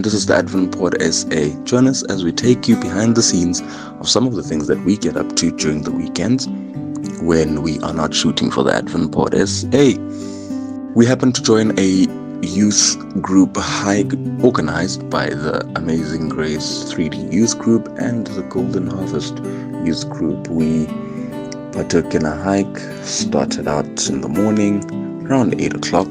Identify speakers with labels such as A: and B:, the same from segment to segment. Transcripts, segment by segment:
A: and this is the Advent Pod SA. Join us as we take you behind the scenes of some of the things that we get up to during the weekends when we are not shooting for the Advent Pod SA. We happen to join a youth group hike organized by the Amazing Grace 3D Youth Group and the Golden Harvest Youth Group. We partook in a hike, started out in the morning around 8 o'clock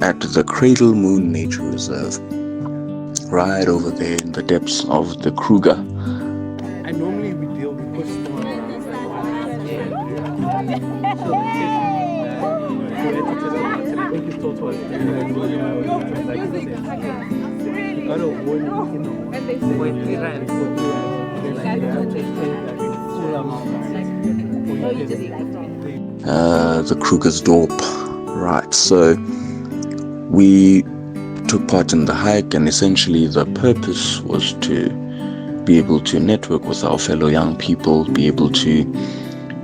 A: at the CradleMoon Nature Reserve, right over there in the depths of the Kruger.
B: And normally we deal with push
A: the Kruger's Dorp. Right, so we took part in the hike, and essentially the purpose was to be able to network with our fellow young people, be able to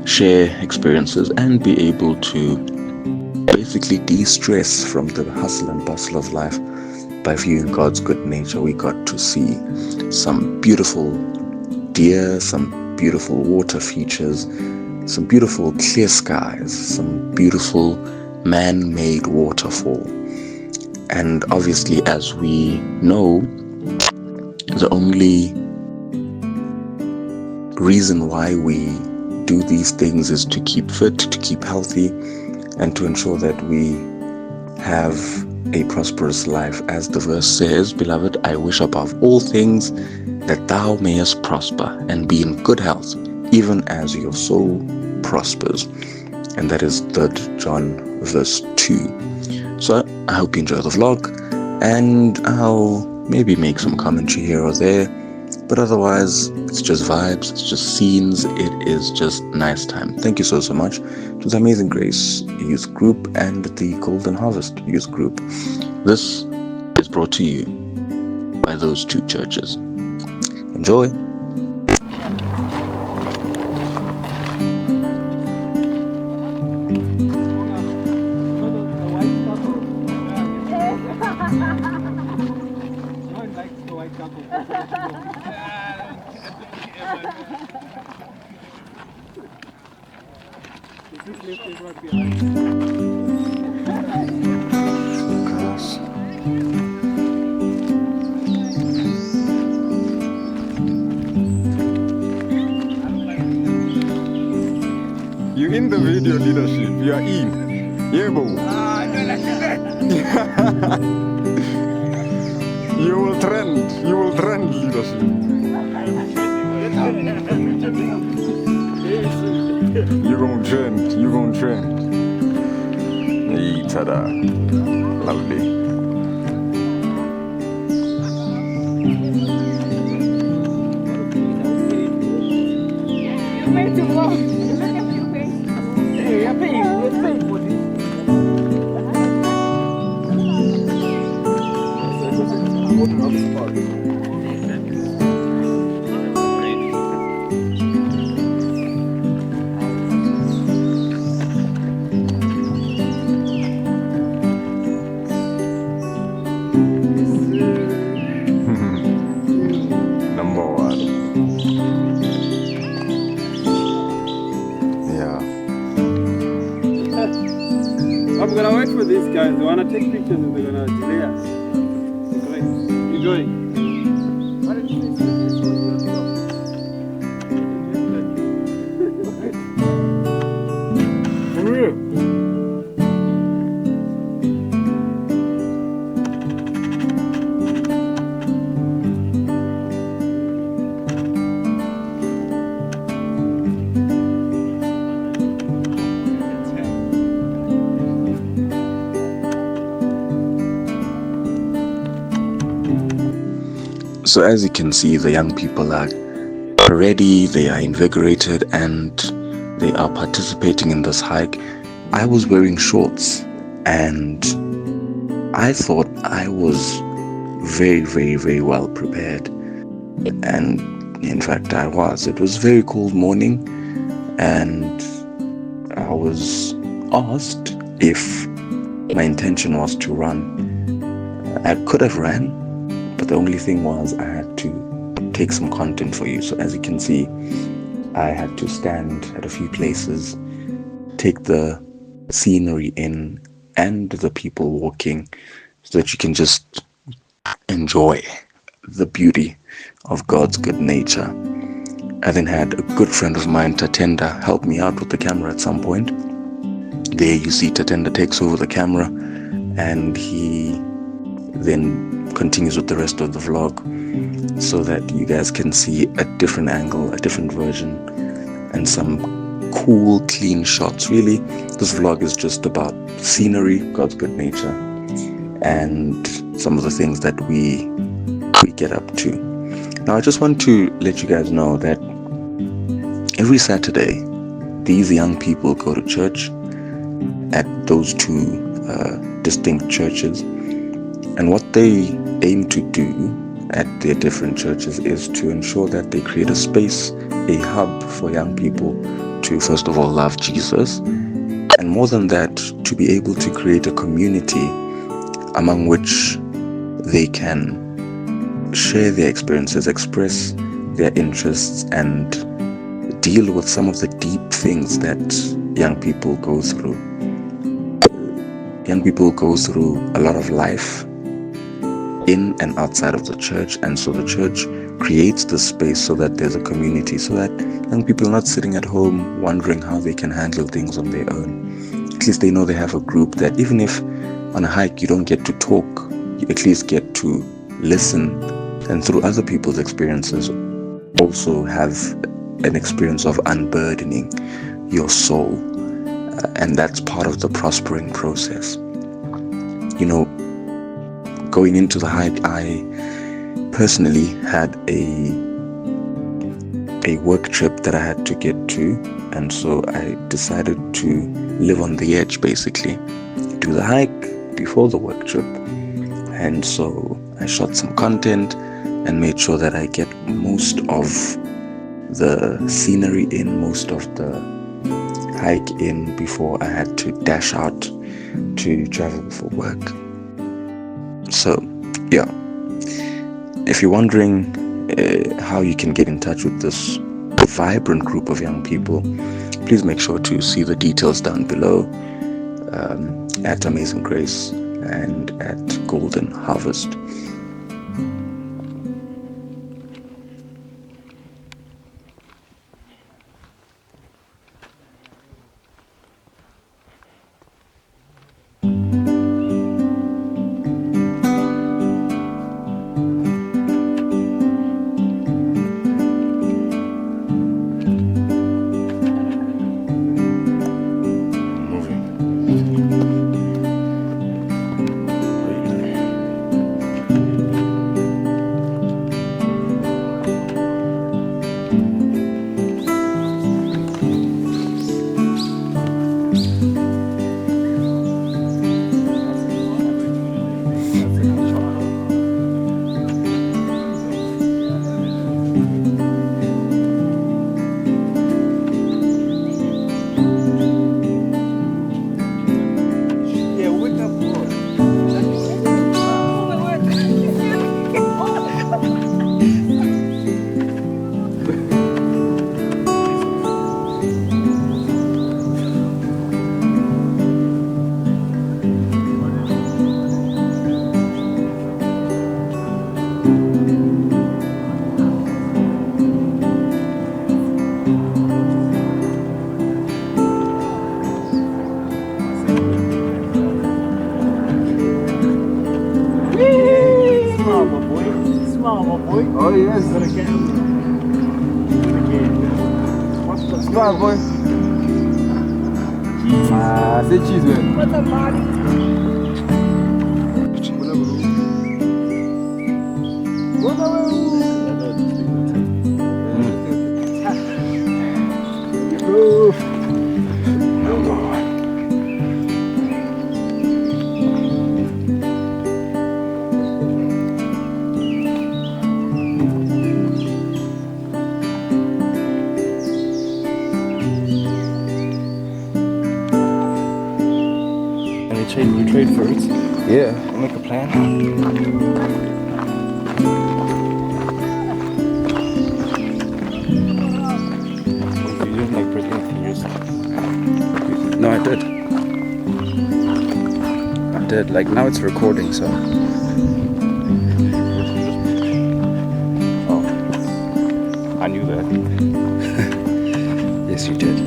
A: share experiences, and be able to basically de-stress from the hustle and bustle of life by viewing God's good nature. We got to see some beautiful deer, some beautiful water features, some beautiful clear skies, some beautiful man-made waterfall. And obviously, as we know, the only reason why we do these things is to keep fit, to keep healthy, and to ensure that we have a prosperous life. As the verse says, "Beloved, I wish above all things that thou mayest prosper and be in good health, even as your soul prospers." And that is 3 John verse 2. So I hope you enjoy the vlog, and I'll maybe make some commentary here or there, but otherwise it's just vibes, it's just scenes, it is just nice time. Thank you so much to the Amazing Grace Youth Group and the Golden Harvest Youth Group. This is brought to you by those two churches. Enjoy.
C: You in the video leadership, you are in. Yeah, boo. You will trend leadership. You gon' trend. Hey, tada. Lovely. Number one. Yeah.
B: I'm gonna wait for these guys. They wanna take pictures and they're gonna delay us. You're going. For real.
A: So as you can see, the young people are ready, they are invigorated, and they are participating in this hike. I was wearing shorts, and I thought I was very, very, very well prepared. And in fact, I was. It was a very cold morning, and I was asked if my intention was to run. I could have ran, But the only thing was I had to take some content for you. So as you can see, I had to stand at a few places, take the scenery in and the people walking so that you can just enjoy the beauty of God's good nature. I then had a good friend of mine, Tatenda, help me out with the camera at some point. There you see Tatenda takes over the camera and he then continues with the rest of the vlog so that you guys can see a different angle, a different version, and some cool, clean shots. Really, this vlog is just about scenery, God's good nature, and some of the things that we get up to. Now, I just want to let you guys know that every Saturday, these young people go to church at those two distinct churches, and what they aim to do at their different churches is to ensure that they create a space, a hub for young people to first of all love Jesus, and more than that, to be able to create a community among which they can share their experiences, express their interests, and deal with some of the deep things that young people go through. Young people go through a lot of life in and outside of the church, and so the church creates this space so that there's a community, so that young people are not sitting at home wondering how they can handle things on their own. At least they know they have a group that even if on a hike you don't get to talk, you at least get to listen, and through other people's experiences also have an experience of unburdening your soul, and that's part of the prospering process. You know, going into the hike, I personally had a work trip that I had to get to, and so I decided to live on the edge, basically, do the hike before the work trip. And so I shot some content and made sure that I get most of the scenery in, most of the hike in before I had to dash out to travel for work. So yeah, if you're wondering how you can get in touch with this vibrant group of young people, please make sure to see the details down below, at Amazing Grace and at Golden Harvest.
B: Oh yes. Smile, boy. Say cheese, man.
D: What's up, Marty?
C: We trade fruits.
B: Yeah.
C: We'll make a plan.
D: that. Like now it's recording, so.
C: Oh, I knew that.
D: Yes, you did.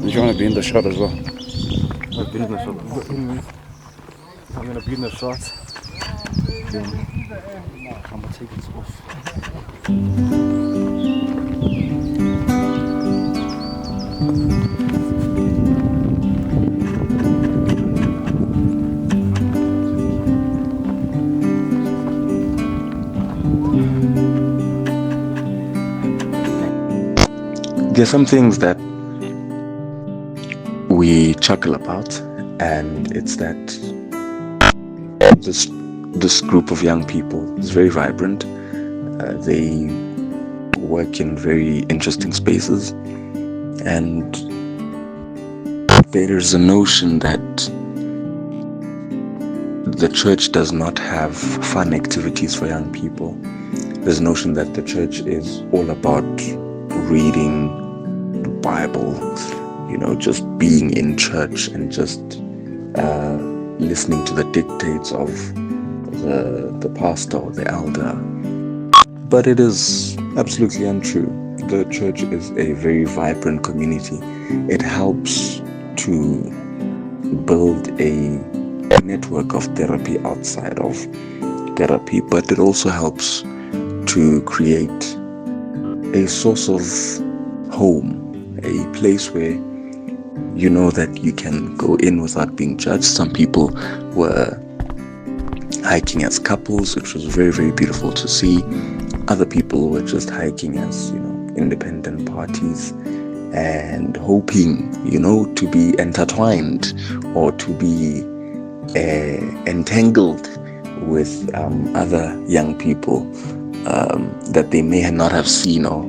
D: If you want to be in the shot as well.
C: I've been in the shot. But anyways, I'm gonna be in the shot. Then I'm gonna take it off.
A: There's some things that we chuckle about, and it's that this group of young people is very vibrant. They work in very interesting spaces, and there is a notion that the church does not have fun activities for young people. There's a notion that the church is all about reading the Bible, just being in church and just listening to the dictates of the pastor or the elder. But it is absolutely untrue. The church is a very vibrant community. It helps to build a network of therapy outside of therapy, but it also helps to create a source of home, a place where you know that you can go in without being judged. Some people were hiking as couples, which was very, very beautiful to see. Other people were just hiking as, independent parties and hoping, to be intertwined or to be entangled with other young people that they may not have seen, or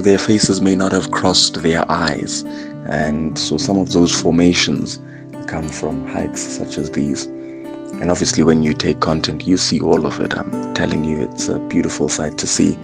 A: their faces may not have crossed their eyes. And so some of those formations come from hikes such as these. And obviously when you take content, you see all of it. I'm telling you, it's a beautiful sight to see.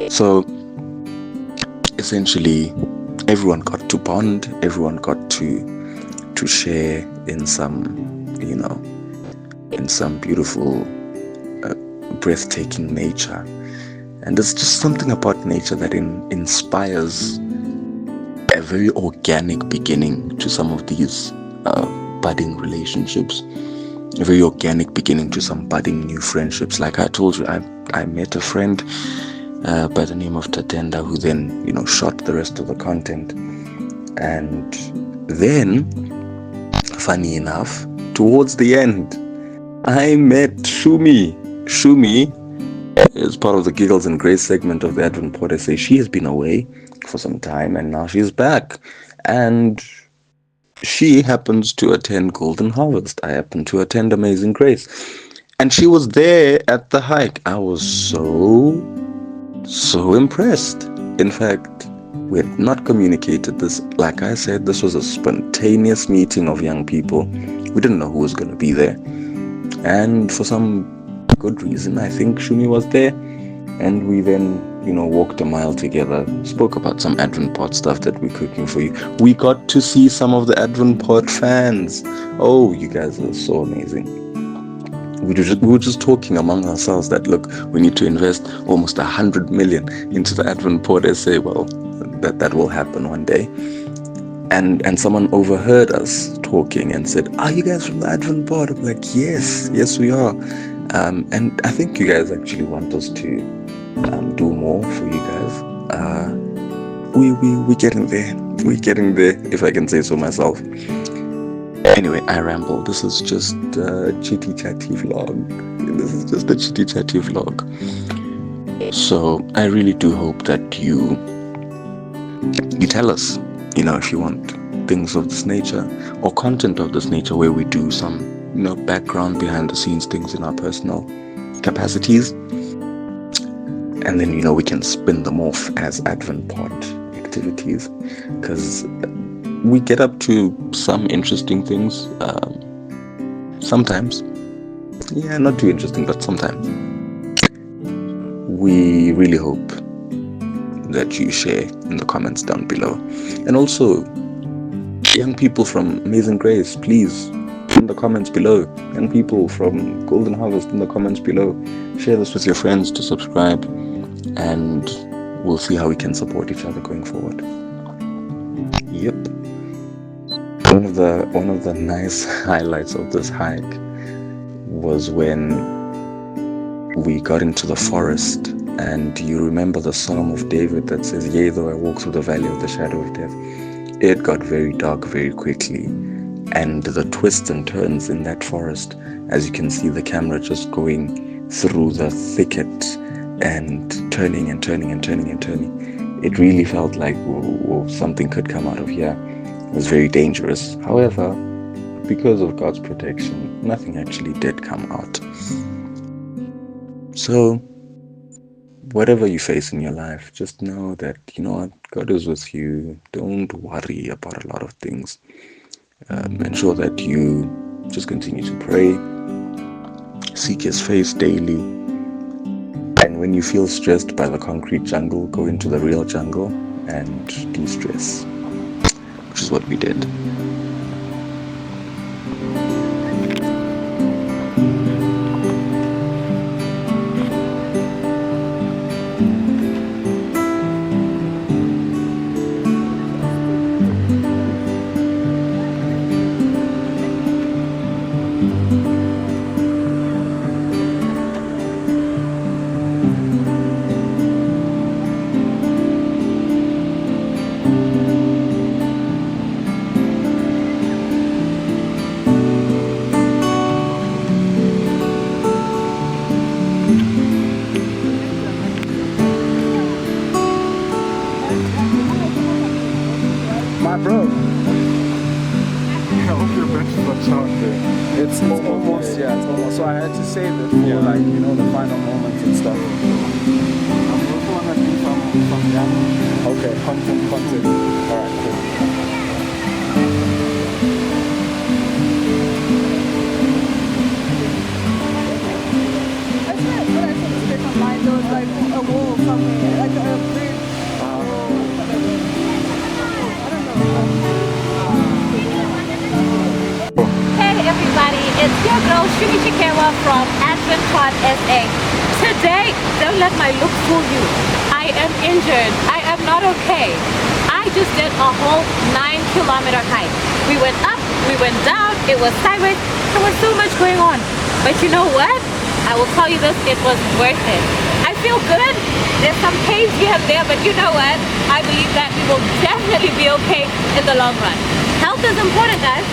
A: So essentially everyone got to bond, everyone got to share in some beautiful breathtaking nature. And there's just something about nature that inspires a very organic beginning to some of these budding relationships, a very organic beginning to some budding new friendships. Like I told you, I met a friend by the name of Tatenda, who then, shot the rest of the content. And then, funny enough, towards the end, I met Shumi. Shumi is part of the Giggles and Grace segment of the Advent Pod SA. She has been away for some time and now she's back. And she happens to attend Golden Harvest. I happen to attend Amazing Grace. And she was there at the hike. I was so impressed. In fact, we had not communicated this. Like I said, this was a spontaneous meeting of young people. We didn't know who was going to be there. And for some good reason, I think Shumi was there. And we then, walked a mile together, spoke about some Advent Pod stuff that we're cooking for you. We got to see some of the Advent Pod fans. Oh, you guys are so amazing. We were just talking among ourselves that, look, we need to invest almost 100 million into the Advent Pod SA. Well, that will happen one day. And someone overheard us talking and said, "Are you guys from the Advent Pod?" I'm like, yes, we are. And I think you guys actually want us to do more for you guys. We're getting there. We're getting there, if I can say so myself. Anyway, I ramble. This is just a chitty chatty vlog. So I really do hope that you tell us, if you want things of this nature or content of this nature where we do some, background behind the scenes things in our personal capacities. And then, we can spin them off as Advent Pod activities, because we get up to some interesting things sometimes. Yeah, not too interesting, but sometimes. We really hope that you share in the comments down below. And also, young people from Amazing Grace, please, in the comments below. Young people from Golden Harvest, in the comments below. Share this with your friends to subscribe, and we'll see how we can support each other going forward. Yep. One of the nice highlights of this hike was when we got into the forest, and you remember the Psalm of David that says, "Yea, though I walk through the valley of the shadow of death." It got very dark very quickly, and the twists and turns in that forest, as you can see the camera just going through the thicket and turning, it really felt like something could come out of here. It was very dangerous. However, because of God's protection, nothing actually did come out. So whatever you face in your life, just know that, God is with you. Don't worry about a lot of things. Ensure that you just continue to pray, seek His face daily. And when you feel stressed by the concrete jungle, go into the real jungle and de-stress, which is what we did.
B: My bro.
C: I hope your bench is not shot there.
B: It's almost, yeah, it's almost. So I had to save it for the final moments and stuff.
C: I'm also want to do some young
B: Okay, content. Alright, cool.
E: I swear, what I saw this place online, there was like a wall somewhere, like a bridge.
F: Hey everybody, it's your girl Shumi Chikewa from Advent Pod SA. Today, don't let my look fool you. I am injured. I am not okay. I just did a whole 9-kilometer hike. We went up, we went down, it was sideways, there was so much going on. But you know what? I will tell you this, it was worth it. I feel good. There's some pains here and there, but you know what? I believe that we will definitely be okay in the long run. Health is important, guys.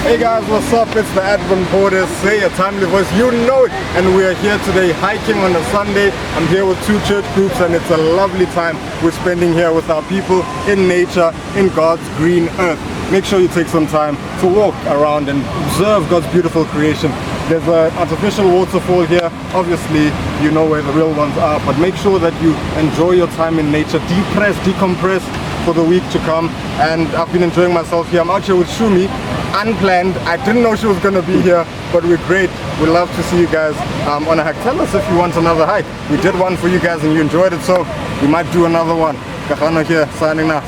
C: Hey guys, what's up? It's the Advent Porter, say a timely voice, you know it. And we are here today hiking on a Sunday. I'm here with 2 church groups and it's a lovely time we're spending here with our people in nature, in God's green earth. Make sure you take some time to walk around and observe God's beautiful creation. There's an artificial waterfall here. Obviously, you know where the real ones are, but make sure that you enjoy your time in nature, depress, decompress for the week to come. And I've been enjoying myself here. I'm out here with Shumi, unplanned. I didn't know she was gonna be here, but we're great. We'd love to see you guys on a hike. Tell us if you want another hike. We did one for you guys and you enjoyed it, so we might do another one. Kahano here, signing out.